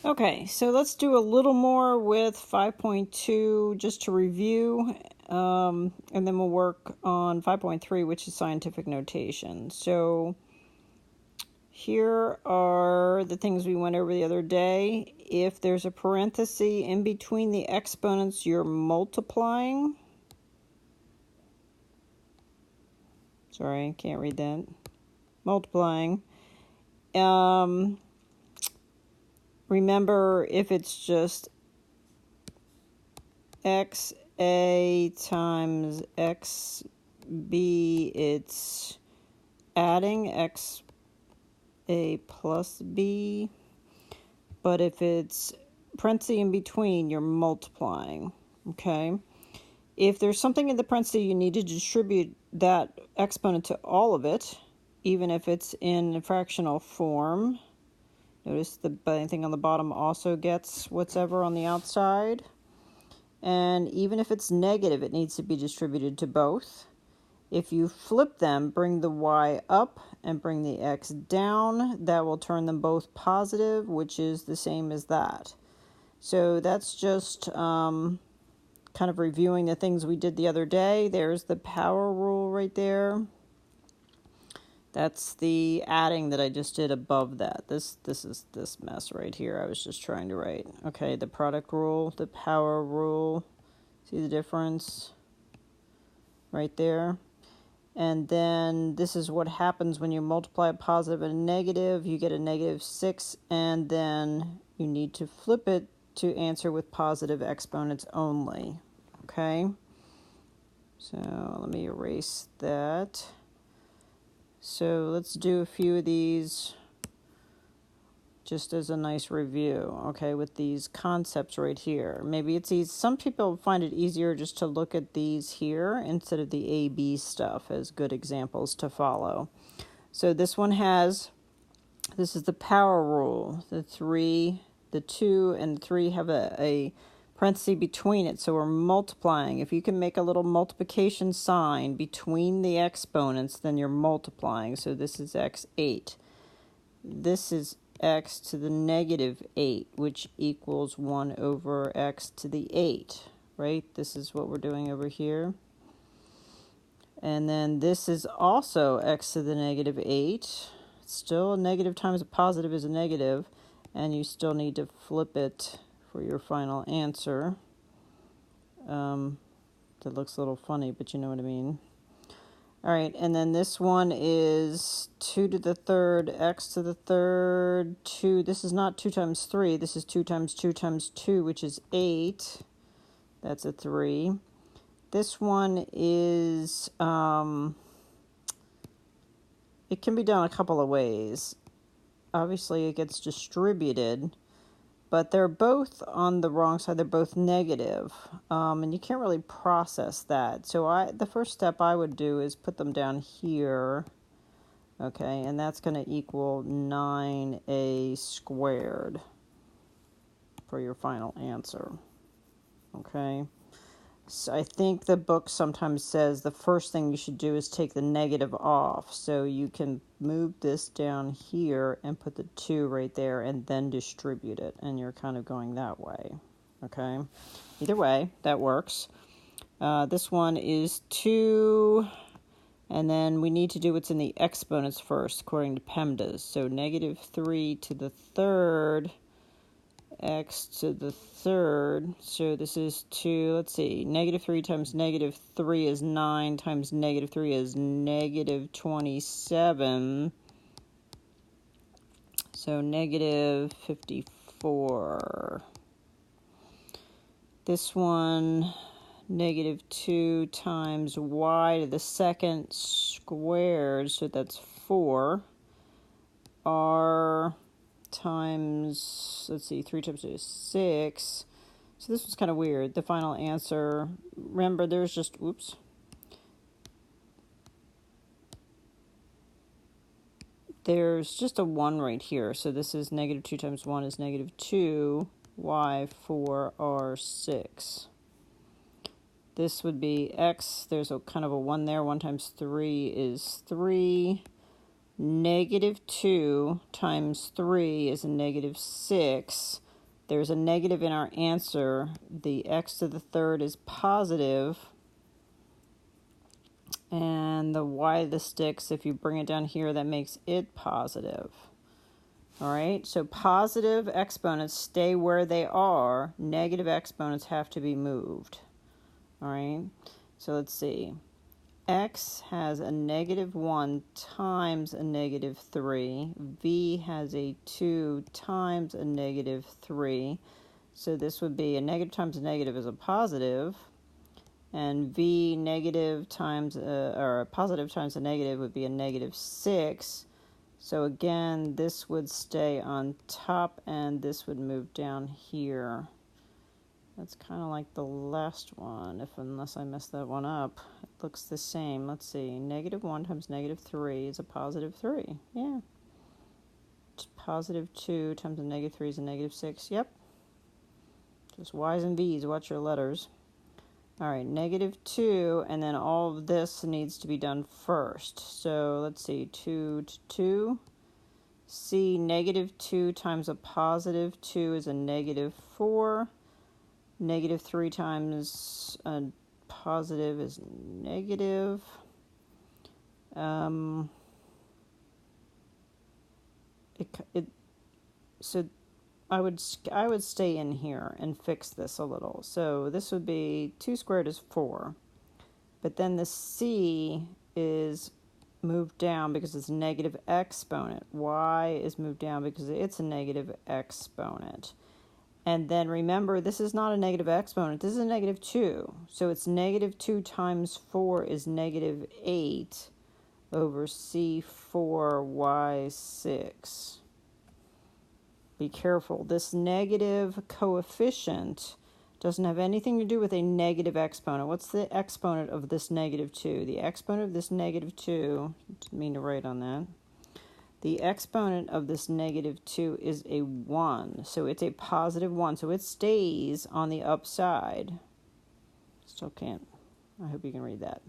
Okay, so let's do a little more with 5.2 just to review, and then we'll work on 5.3, which is scientific notation. So here are the things we went over the other day. If there's a parenthesis in between the exponents, you're multiplying. Sorry, I can't read that. Multiplying. Remember, if it's just XA times XB, it's adding XA plus B. But if it's parenthesis in between, you're multiplying, okay? If there's something in the parenthesis, you need to distribute that exponent to all of it, even if it's in fractional form. Notice the anything on the bottom also gets whatever on the outside. And even if it's negative, it needs to be distributed to both. If you flip them, bring the y up and bring the x down, that will turn them both positive, which is the same as that. So that's just kind of reviewing the things we did the other day. There's the power rule right there. That's the adding that I just did above that. This is this mess right here I was just trying to write. Okay, the product rule, the power rule. See the difference right there? And then this is what happens when you multiply a positive and a negative. You get a -6, and then you need to flip it to answer with positive exponents only. Okay? So let me erase that. So let's do a few of these just as a nice review, okay, with these concepts right here. Maybe it's easy. Some people find it easier just to look at these here instead of the A-B stuff as good examples to follow. So this one has, this is the power rule. The 2 and the 3 have a parenthesis between it, so we're multiplying. If you can make a little multiplication sign between the exponents, then you're multiplying. So this is x8. This is x to the -8, which equals 1 over x to the 8, right? This is what we're doing over here. And then this is also x to the -8. Still a negative times a positive is a negative, and you still need to flip it for your final answer. That looks a little funny, but you know what I mean. All right, and then this one is 2 to the third, x to the third, 2. This is not 2 times 3. This is 2 times 2 times 2, which is 8. That's a 3. This one is, it can be done a couple of ways. Obviously, it gets distributed, but they're both on the wrong side. They're both negative, and you can't really process that. So the first step I would do is put them down here, okay, and that's going to equal 9a squared for your final answer, okay. So I think the book sometimes says the first thing you should do is take the negative off. So you can move this down here and put the 2 right there and then distribute it. And you're kind of going that way. Okay? Either way, that works. This one is 2. And then we need to do what's in the exponents first, according to PEMDAS. So -3 to the third, x to the third, so this is 2, let's see, -3 times -3 is 9, times -3 is -27, so -54. This one, -2 times y to the second squared, so that's 4, r times, let's see, 3 times 2 is 6. So this was kind of weird. The final answer, remember there's just, oops. There's just a 1 right here. So this is -2 times 1 is -2, y 4, r 6. This would be x, there's a kind of a 1 there. 1 times 3 is 3. -2 times 3 is a -6. there's a negative in our answer, the x to the third is positive, and the y to the sixth, if you bring it down here, that makes it positive. All right, so positive exponents stay where they are. Negative exponents have to be moved. All right, so let's see. X has a -1 times a -3. V has a 2 times a -3. So this would be a negative times a negative is a positive. And V negative times, or a positive times a negative would be a -6. So again, this would stay on top and this would move down here. That's kind of like the last one, unless I messed that one up. It looks the same. Let's see. -1 times -3 is a +3. Yeah. +2 times a -3 is a -6. Yep. Just Y's and V's. Watch your letters. All right. -2, and then all of this needs to be done first. So let's see. 2 to 2. See, -2 times a +2 is a -4. -3 times a positive is negative. So I would stay in here and fix this a little. So this would be 2 squared is 4, but then the c is moved down because it's a negative exponent. Y is moved down because it's a negative exponent. And then remember, this is not a negative exponent. This is a -2. So it's -2 times 4 is -8 over C4Y6. Be careful. This negative coefficient doesn't have anything to do with a negative exponent. What's the exponent of this -2? The exponent of this -2, didn't mean to write on that. The exponent of this -2 is a 1. So it's a +1. So it stays on the upside. Still can't. I hope you can read that.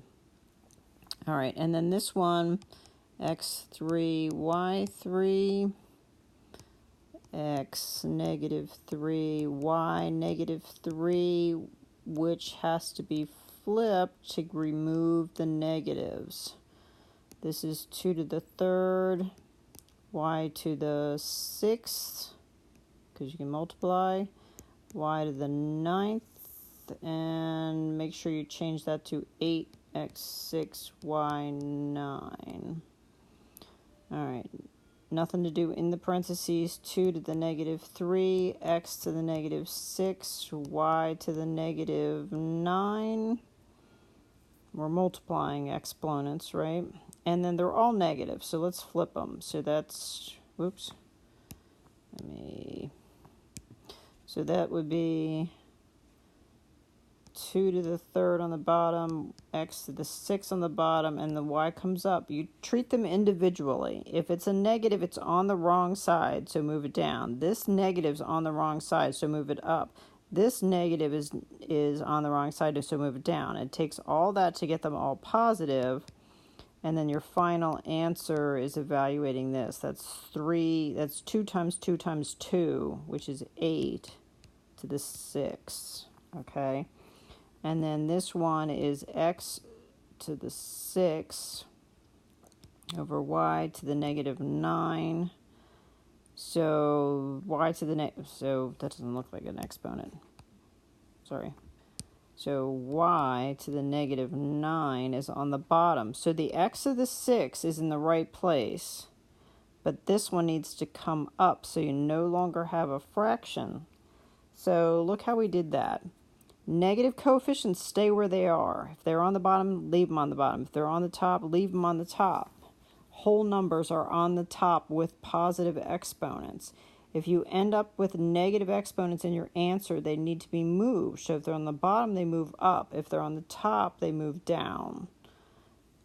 All right. And then this one, x3, y3, x -3, y -3, which has to be flipped to remove the negatives. This is 2 to the third. Y to the 6th, because you can multiply, y to the 9th, and make sure you change that to 8x6, y9. All right, nothing to do in the parentheses. 2 to the -3, x to the -6, y to the -9. We're multiplying exponents, right? And then they're all negative, so let's flip them. So that's, whoops, so that would be 2 to the third on the bottom, x to the 6th on the bottom, and the y comes up. You treat them individually. If it's a negative, it's on the wrong side, so move it down. This negative's on the wrong side, so move it up. This negative is on the wrong side, so move it down. It takes all that to get them all positive. And then your final answer is evaluating this. That's 2 times 2 times 2, which is 8 to the 6. Okay? And then this one is x to the 6 over y to the -9. So y to the so that doesn't look like an exponent. Sorry. So y to the -9 is on the bottom. So the x to the 6 is in the right place. But this one needs to come up so you no longer have a fraction. So look how we did that. Negative coefficients stay where they are. If they're on the bottom, leave them on the bottom. If they're on the top, leave them on the top. Whole numbers are on the top with positive exponents. If you end up with negative exponents in your answer, they need to be moved. So if they're on the bottom, they move up. If they're on the top, they move down.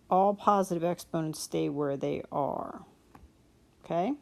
All positive exponents stay where they are. Okay?